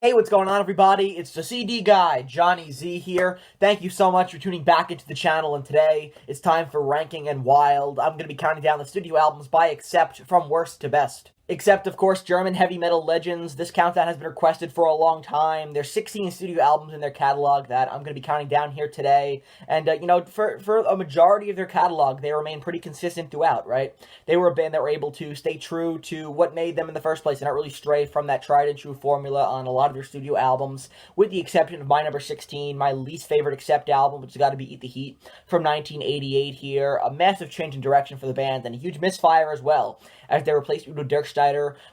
Hey, what's going on, everybody? It's the CD guy, Johnny Z here. Thank you so much for tuning back into the channel, and today it's time for Ranking and Wild. I'm going to be counting down the studio albums by Accept from worst to best. Accept, of course, German heavy metal legends. This countdown has been requested for a long time. There's 16 studio albums in their catalog that I'm going to be counting down here today. And, for a majority of their catalog, they remain pretty consistent throughout, right? They were a band that were able to stay true to what made them in the first place and not really stray from that tried and true formula on a lot of their studio albums, with the exception of my number 16, my least favorite Accept album, which has got to be Eat the Heat from 1988 here. A massive change in direction for the band and a huge misfire as well, as they replaced u.d.o. Dirkschneider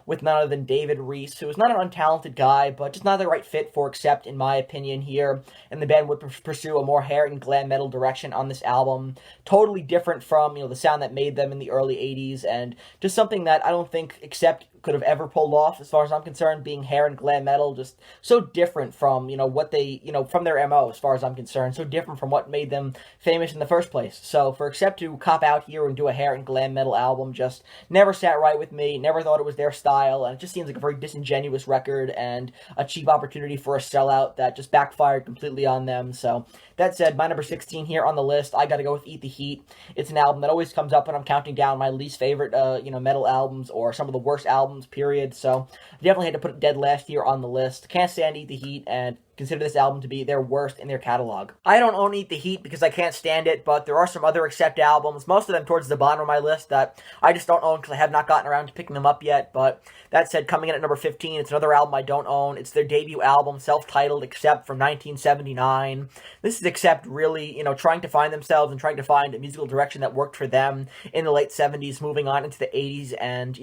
with none other than David Reese, who is not an untalented guy, but just not the right fit for Accept, in my opinion, here. And the band would pursue a more hair and glam metal direction on this album. Totally different from, the sound that made them in the early 80s, and just something that I don't think Accept could have ever pulled off, as far as I'm concerned, being hair and glam metal, just so different from, what they, from their MO, as far as I'm concerned, so different from what made them famous in the first place. So for Accept to cop out here and do a hair and glam metal album just never sat right with me, never thought it was their style, and it just seems like a very disingenuous record and a cheap opportunity for a sellout that just backfired completely on them. So that said, my number 16 here on the list, I gotta go with Eat the Heat. It's an album that always comes up when I'm counting down my least favorite, metal albums or some of the worst albums, period. So I definitely had to put it dead last here on the list. Can't stand Eat the Heat and consider this album to be their worst in their catalog. I don't own Eat the Heat because I can't stand it, but there are some other Accept albums, most of them towards the bottom of my list, that I just don't own because I have not gotten around to picking them up yet. But that said, coming in at number 15, it's another album I don't own. It's their debut album, self-titled, Accept, from 1979. This is Accept really, trying to find themselves and trying to find a musical direction that worked for them in the late 70s, moving on into the 80s, and,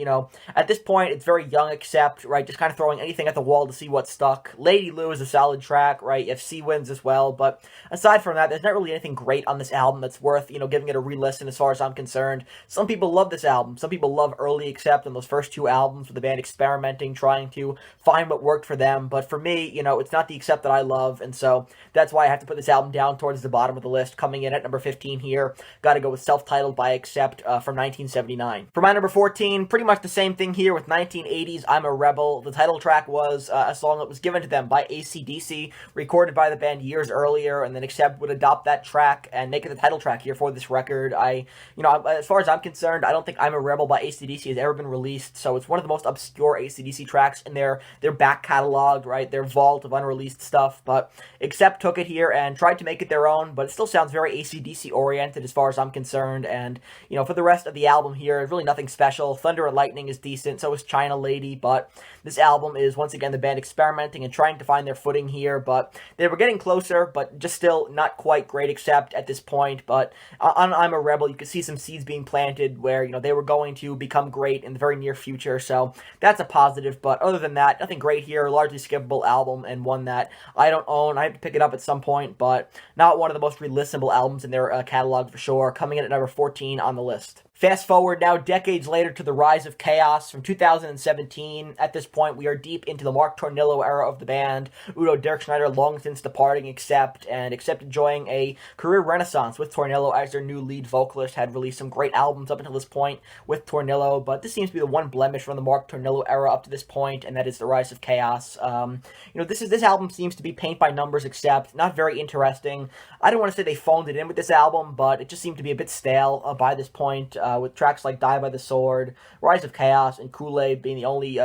at this point, it's very young Accept, right, just kind of throwing anything at the wall to see what stuck. Lady Lou is a solid track, right? You have Sea Winds as well, but aside from that, there's not really anything great on this album that's worth, giving it a re-listen as far as I'm concerned. Some people love this album. Some people love early Accept and those first two albums with the band experimenting, trying to find what worked for them, but for me, it's not the Accept that I love, and so that's why I have to put this album down towards the bottom of the list. Coming in at number 15 here, gotta go with Self-Titled by Accept from 1979. For my number 14, pretty much the same thing here with 1980s I'm a Rebel. The title track was a song that was given to them by AC/DC, recorded by the band years earlier, and then Accept would adopt that track and make it the title track here for this record. As far as I'm concerned, I don't think I'm a Rebel by AC/DC has ever been released, so it's one of the most obscure AC/DC tracks in their back catalog, right, their vault of unreleased stuff, but Accept took it here and tried to make it their own, but it still sounds very AC/DC oriented as far as I'm concerned, and, for the rest of the album here, it's really nothing special. Thunder and Lightning is decent, so is China Lady, but this album is, once again, the band experimenting and trying to find their footing here, but they were getting closer, but just still not quite great Accept at this point. But on I'm a Rebel, you could see some seeds being planted where, they were going to become great in the very near future, so that's a positive. But other than that, nothing great here, largely skippable album, and one that I don't own. I have to pick it up at some point, but not one of the most re-listenable albums in their catalog for sure. Coming in at number 14 on the list. Fast forward now decades later to the Rise of Chaos from 2017. At this point, we are deep into the Mark Tornillo era of the band. u.d.o. Dirkschneider long since departing Accept, and Accept enjoying a career renaissance with Tornillo as their new lead vocalist. Had released some great albums up until this point with Tornillo, but this seems to be the one blemish from the Mark Tornillo era up to this point, and that is the Rise of Chaos. This album seems to be paint by numbers Accept, not very interesting. I don't want to say they phoned it in with this album, but it just seemed to be a bit stale by this point. With tracks like Die by the Sword, Rise of Chaos, and Kool-Aid being the only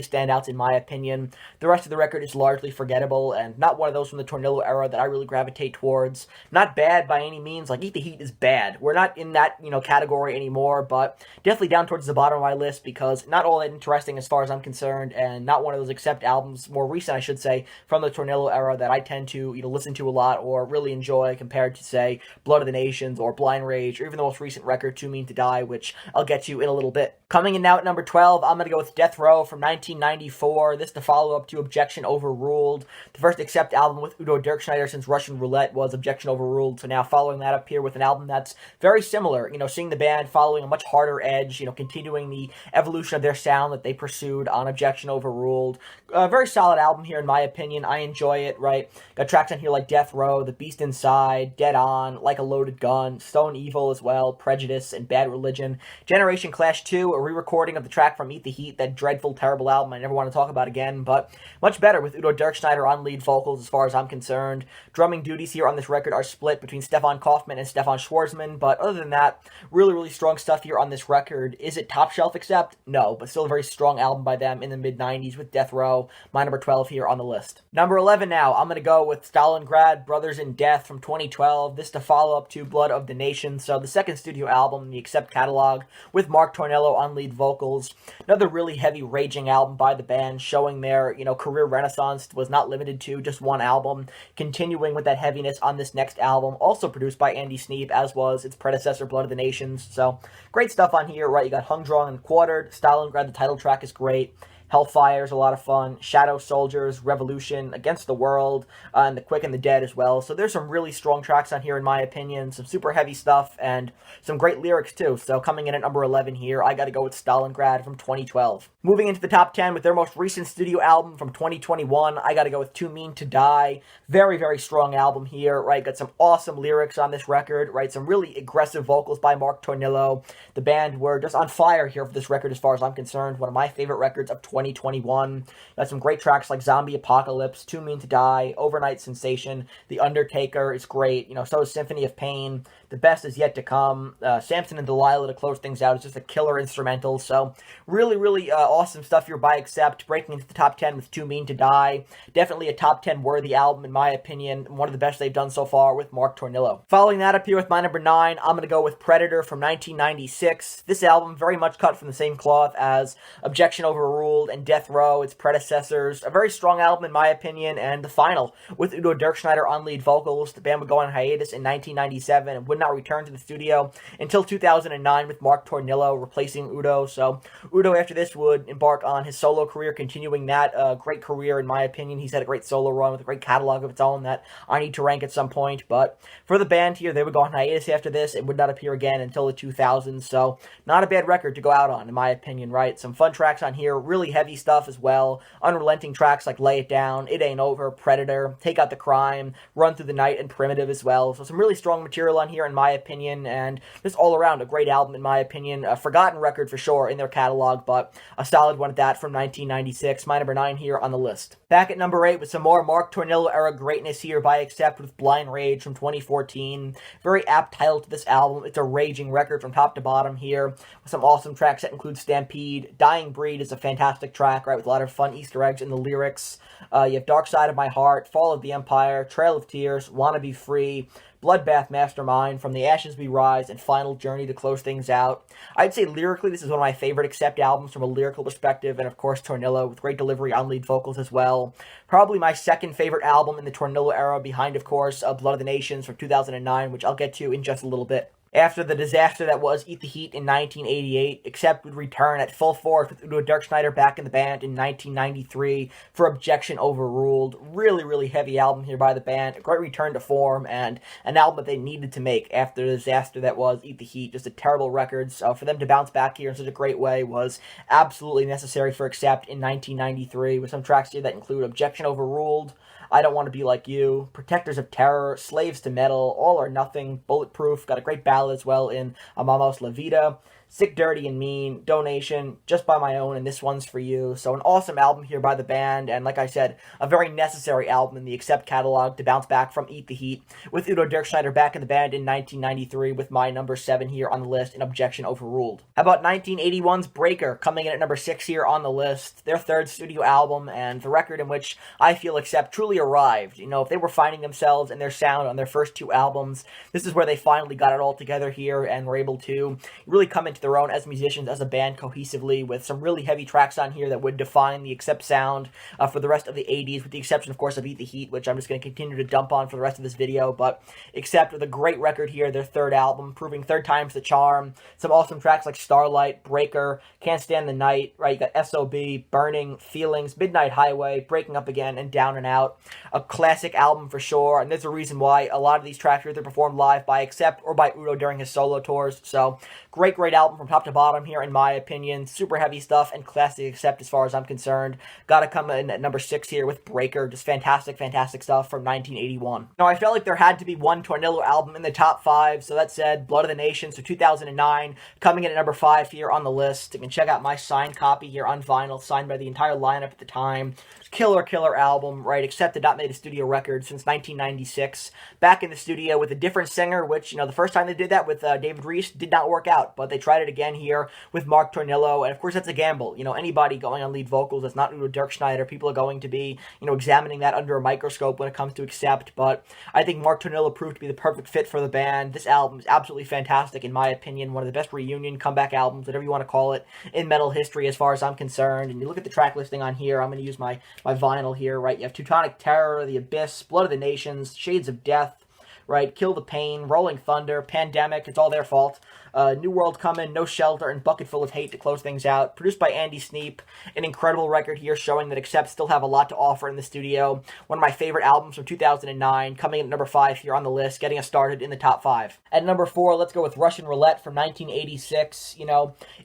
standouts in my opinion. The rest of the record is largely forgettable, and not one of those from the Tornillo era that I really gravitate towards. Not bad by any means, like Eat the Heat is bad. We're not in that, category anymore, but definitely down towards the bottom of my list because not all that interesting as far as I'm concerned, and not one of those Accept albums, more recent I should say, from the Tornillo era that I tend to, listen to a lot or really enjoy compared to, say, Blood of the Nations or Blind Rage, or even the most recent record, Too Mean to Die, which I'll get to in a little bit. Coming in now at number 12, I'm going to go with Death Row from 1994. This is the follow-up to Objection Overruled. The first Accept album with u.d.o. Dirkschneider since Russian Roulette was Objection Overruled, so now following that up here with an album that's very similar, seeing the band following a much harder edge, continuing the evolution of their sound that they pursued on Objection Overruled. A very solid album here in my opinion. I enjoy it, right? Got tracks on here like Death Row, The Beast Inside, Dead On, Like a Loaded Gun, Stone Evil as well, Prejudice, and Bad Bad Religion. Generation Clash 2, a re-recording of the track from Eat the Heat, that dreadful, terrible album I never want to talk about again, but much better with u.d.o. Dirkschneider on lead vocals as far as I'm concerned. Drumming duties here on this record are split between Stefan Kaufmann and Stefan Schwarzman, but other than that, really strong stuff here on this record. Is it top shelf accept? No, but still a very strong album by them in the mid-90s with Death Row, my number 12 here on the list. Number 11 now, I'm going to go with Stalingrad, Brothers in Death from 2012. This to follow up to Blood of the Nation, so the second studio album in the Accept catalog with Mark Tornillo on lead vocals. Another really heavy, raging album by the band, showing their, career renaissance was not limited to just one album, continuing with that heaviness on this next album, also produced by Andy Sneap, as was its predecessor, Blood of the Nations. So, great stuff on here, right? You got Hung, Drawn, and Quartered. Stalingrad, the title track, is great. Hellfire's a lot of fun. Shadow Soldiers, Revolution, Against the World, and The Quick and the Dead as well. So there's some really strong tracks on here in my opinion, some super heavy stuff, and some great lyrics too. So coming in at number 11 here, I gotta go with Stalingrad from 2012. Moving into the top 10 with their most recent studio album from 2021, I gotta go with Too Mean to Die. Very strong album here, right? Got some awesome lyrics on this record, right? Some really aggressive vocals by Mark Tornillo. The band were just on fire here for this record as far as I'm concerned. One of my favorite records of 2021. Got some great tracks like Zombie Apocalypse, Too Mean to Die, Overnight Sensation, The Undertaker is great. So is Symphony of Pain. The Best Is Yet to Come. Samson and Delilah to close things out is just a killer instrumental. So really awesome stuff here by Accept. Breaking into the top 10 with Too Mean to Die. Definitely a top 10 worthy album in my opinion. One of the best they've done so far with Mark Tornillo. Following that up here with my number 9, I'm going to go with Predator from 1996. This album very much cut from the same cloth as Objection Overruled and Death Row, its predecessors. A very strong album in my opinion, and the final with u.d.o. Dirkschneider on lead vocals. The band would go on hiatus in 1997 and would not return to the studio until 2009 with Mark Tornillo replacing u.d.o. So u.d.o. after this would embark on his solo career, continuing that great career in my opinion. He's had a great solo run with a great catalog of its own that I need to rank at some point, but for the band here, they would go on hiatus after this and would not appear again until the 2000s, so not a bad record to go out on in my opinion, right? Some fun tracks on here, really heavy stuff as well, unrelenting tracks like Lay It Down, It Ain't Over, Predator, Take Out the Crime, Run Through the Night, and Primitive as well. So some really strong material on here in my opinion, and just all around a great album in my opinion. A forgotten record for sure in their catalog, but a solid one at that from 1996. My number 9 here on the list. Back at number 8 with some more Mark Tornillo era greatness here by Accept with Blind Rage from 2014. Very apt title to this album. It's a raging record from top to bottom here with some awesome tracks that include Stampede. Dying Breed is a fantastic track, right, with a lot of fun Easter eggs in the lyrics. You have Dark Side of My Heart, Fall of the Empire, Trail of Tears, Wanna Be Free, Bloodbath Mastermind, From the Ashes We Rise, and Final Journey to close things out. I'd say lyrically, this is one of my favorite Accept albums from a lyrical perspective, and of course Tornillo with great delivery on lead vocals as well. Probably my second favorite album in the Tornillo era, behind of course Blood of the Nations from 2009, which I'll get to in just a little bit. After the disaster that was Eat the Heat in 1988, Accept would return at full force with u.d.o. Dirkschneider back in the band in 1993 for Objection Overruled. Really heavy album here by the band. A great return to form, and an album that they needed to make after the disaster that was Eat the Heat. Just a terrible record. So for them to bounce back here in such a great way was absolutely necessary for Accept in 1993, with some tracks here that include Objection Overruled, I Don't Want to Be Like You, Protectors of Terror, Slaves to Metal, All or Nothing, Bulletproof, got a great ballad as well in Amamos La Vida, Sick, Dirty, and Mean, Donation, Just By My Own, and This One's For You. So an awesome album here by the band, and like I said, a very necessary album in the Accept catalog to bounce back from Eat the Heat, with u.d.o. Dirkschneider back in the band in 1993 with my number 7 here on the list in Objection Overruled. How about 1981's Breaker, coming in at number 6 here on the list, their third studio album, and the record in which I feel Accept truly arrived. If they were finding themselves and their sound on their first 2 albums, this is where they finally got it all together here and were able to really come into their own as musicians, as a band cohesively, with some really heavy tracks on here that would define the Accept sound for the rest of the 80s, with the exception, of course, of Eat the Heat, which I'm just going to continue to dump on for the rest of this video, but Accept with a great record here, their third album, proving third time's the charm. Some awesome tracks like Starlight, Breaker, Can't Stand the Night, right? You got S.O.B., Burning, Feelings, Midnight Highway, Breaking Up Again, and Down and Out. A classic album for sure, and there's a reason why a lot of these tracks are either performed live by Accept or by u.d.o. during his solo tours, so great album album from top to bottom here, in my opinion. Super heavy stuff and classic accept as far as I'm concerned. Gotta come in at number 6 here with Breaker. Just fantastic, fantastic stuff from 1981. Now, I felt like there had to be one Tornillo album in the top 5, so that said, Blood of the Nation, so 2009, coming in at number 5 here on the list. You can check out my signed copy here on vinyl, signed by the entire lineup at the time. Killer album, right? Except it not made a studio record since 1996. Back in the studio with a different singer, which, the first time they did that with David Reese did not work out, but they tried it again here with Mark Tornillo, and of course that's a gamble. Anybody going on lead vocals that's not u.d.o. Dirkschneider, people are going to be, examining that under a microscope when it comes to accept, but I think Mark Tornillo proved to be the perfect fit for the band. This album is absolutely fantastic, in my opinion. One of the best reunion comeback albums, whatever you want to call it, in metal history as far as I'm concerned. And you look at the track listing on here, I'm going to use my vinyl here, right? You have Teutonic Terror, The Abyss, Blood of the Nations, Shades of Death, right? Kill the Pain, Rolling Thunder, Pandemic, it's all their fault. New World Comin', No Shelter, and Bucket Full of Hate to close things out. Produced by Andy Sneap. An incredible record here showing that Accept still have a lot to offer in the studio. One of my favorite albums from 2009, coming in at number 5 here on the list, getting us started in the top 5. At number 4, let's go with Russian Roulette from 1986.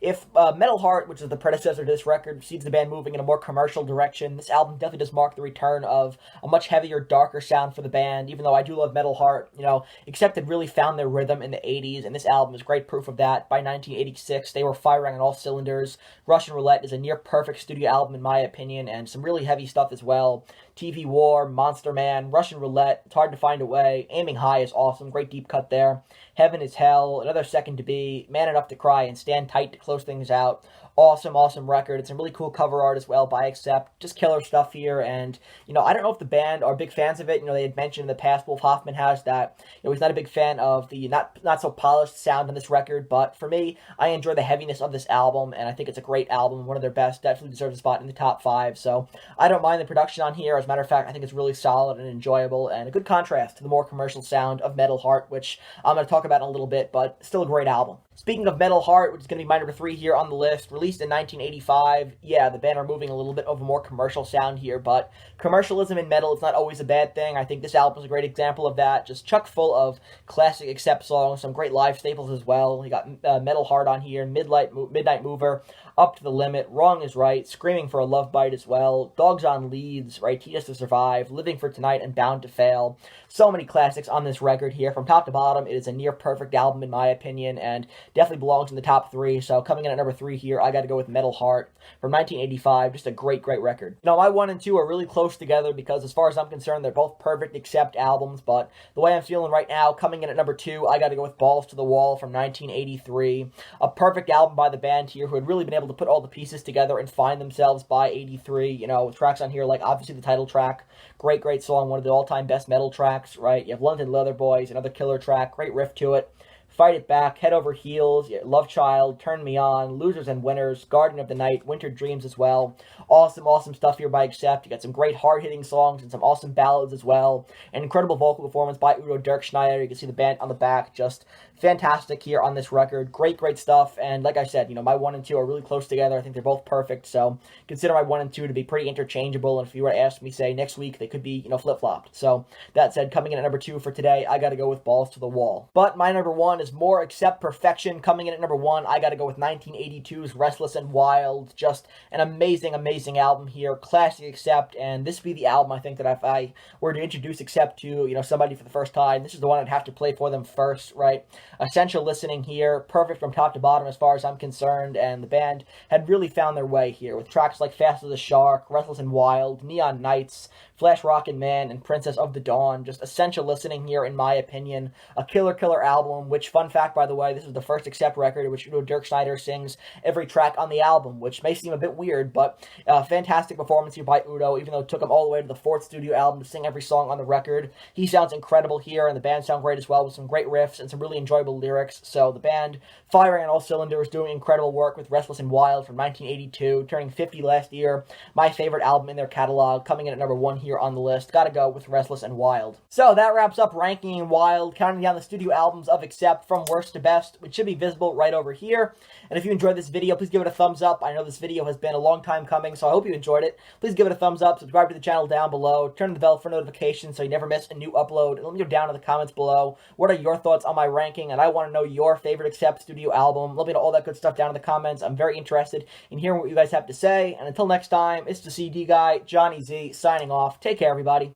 If Metal Heart, which is the predecessor to this record, sees the band moving in a more commercial direction, this album definitely does mark the return of a much heavier, darker sound for the band. Even though I do love Metal Heart, Accept had really found their rhythm in the 80s, and this album is great proof of that. By 1986, they were firing on all cylinders. Russian Roulette is a near-perfect studio album, in my opinion, and some really heavy stuff as well. TV War, Monster Man, Russian Roulette, It's Hard to Find a Way, Aiming High is awesome, great deep cut there. Heaven is Hell, Another Second to Be, Man Enough to Cry, and Stand Tight to close things out. Awesome record. It's some really cool cover art as well by Accept. Just killer stuff here, and, I don't know if the band are big fans of it. They had mentioned in the past, Wolf Hoffmann has, that, he's not a big fan of the not so polished sound on this record, but for me, I enjoy the heaviness of this album, and I think it's a great album, one of their best, definitely deserves a spot in the top 5, so I don't mind the production on here. As a matter of fact, I think it's really solid and enjoyable, and a good contrast to the more commercial sound of Metal Heart, which I'm going to talk about in a little bit, but still a great album. Speaking of Metal Heart, which is going to be my number 3 here on the list, released in 1985, yeah, the band are moving a little bit of a more commercial sound here, but commercialism in metal is not always a bad thing. I think this album is a great example of that, just chock full of classic Accept songs, some great live staples as well. You got Metal Heart on here, Midnight Mover, Up to the Limit, Wrong is Right, Screaming for a Love Bite as well, Dogs on Leads, right, Teach Us to Survive, Living for Tonight, and Bound to Fail. So many classics on this record here. From top to bottom, it is a near-perfect album in my opinion, and definitely belongs in the top 3, so coming in at number 3 here, I gotta go with Metal Heart from 1985, just a great record. My 1 and 2 are really close together because as far as I'm concerned, they're both perfect Accept albums, but the way I'm feeling right now, coming in at number 2, I gotta go with Balls to the Wall from 1983. A perfect album by the band here who had really been able to put all the pieces together and find themselves by 83, tracks on here like obviously the title track, great song, one of the all-time best metal tracks, right? You have London Leather Boys, another killer track, great riff to it. Fight It Back, Head Over Heels, Love Child, Turn Me On, Losers and Winners, Garden of the Night, Winter Dreams as well. Awesome stuff here by Accept. You got some great hard-hitting songs and some awesome ballads as well. An incredible vocal performance by u.d.o. Dirkschneider. You can see the band on the back, just fantastic here on this record. Great stuff, and like I said, my 1 and 2 are really close together. I think they're both perfect, so consider my 1 and 2 to be pretty interchangeable, and if you were to ask me, say, next week, they could be, flip-flopped. So, that said, coming in at number 2 for today, I gotta go with Balls to the Wall. But my number 1 is more Accept perfection. Coming in at number 1, I gotta go with 1982's Restless and Wild. Just an amazing album here. Classic Accept, and this would be the album, I think, that if I were to introduce Accept to, somebody for the first time, this is the one I'd have to play for them first, right? Essential listening here, perfect from top to bottom as far as I'm concerned, and the band had really found their way here with tracks like Fast as a Shark, Restless and Wild, Neon Nights, Flash Rockin' Man, and Princess of the Dawn. Just essential listening here, in my opinion. A killer album, which, fun fact, by the way, this is the first Accept record in which Dirkschneider sings every track on the album, which may seem a bit weird, but fantastic performance here by u.d.o, even though it took him all the way to the 4th studio album to sing every song on the record. He sounds incredible here, and the band sound great as well, with some great riffs and some really enjoyable lyrics. So the band, firing on all cylinders, doing incredible work with Restless and Wild from 1982, turning 50 last year. My favorite album in their catalog, coming in at number 1 here here on the list. Gotta go with Restless and Wild. So that wraps up Ranking and Wild, counting down the studio albums of Accept from worst to best, which should be visible right over here. And if you enjoyed this video, please give it a thumbs up. I know this video has been a long time coming, so I hope you enjoyed it. Please give it a thumbs up, subscribe to the channel down below, turn the bell for notifications so you never miss a new upload, and let me know down in the comments below, what are your thoughts on my ranking, and I want to know your favorite Accept studio album. Let me know all that good stuff down in the comments. I'm very interested in hearing what you guys have to say, and until next time, it's the CD guy, Johnny Z, signing off. Take care, everybody.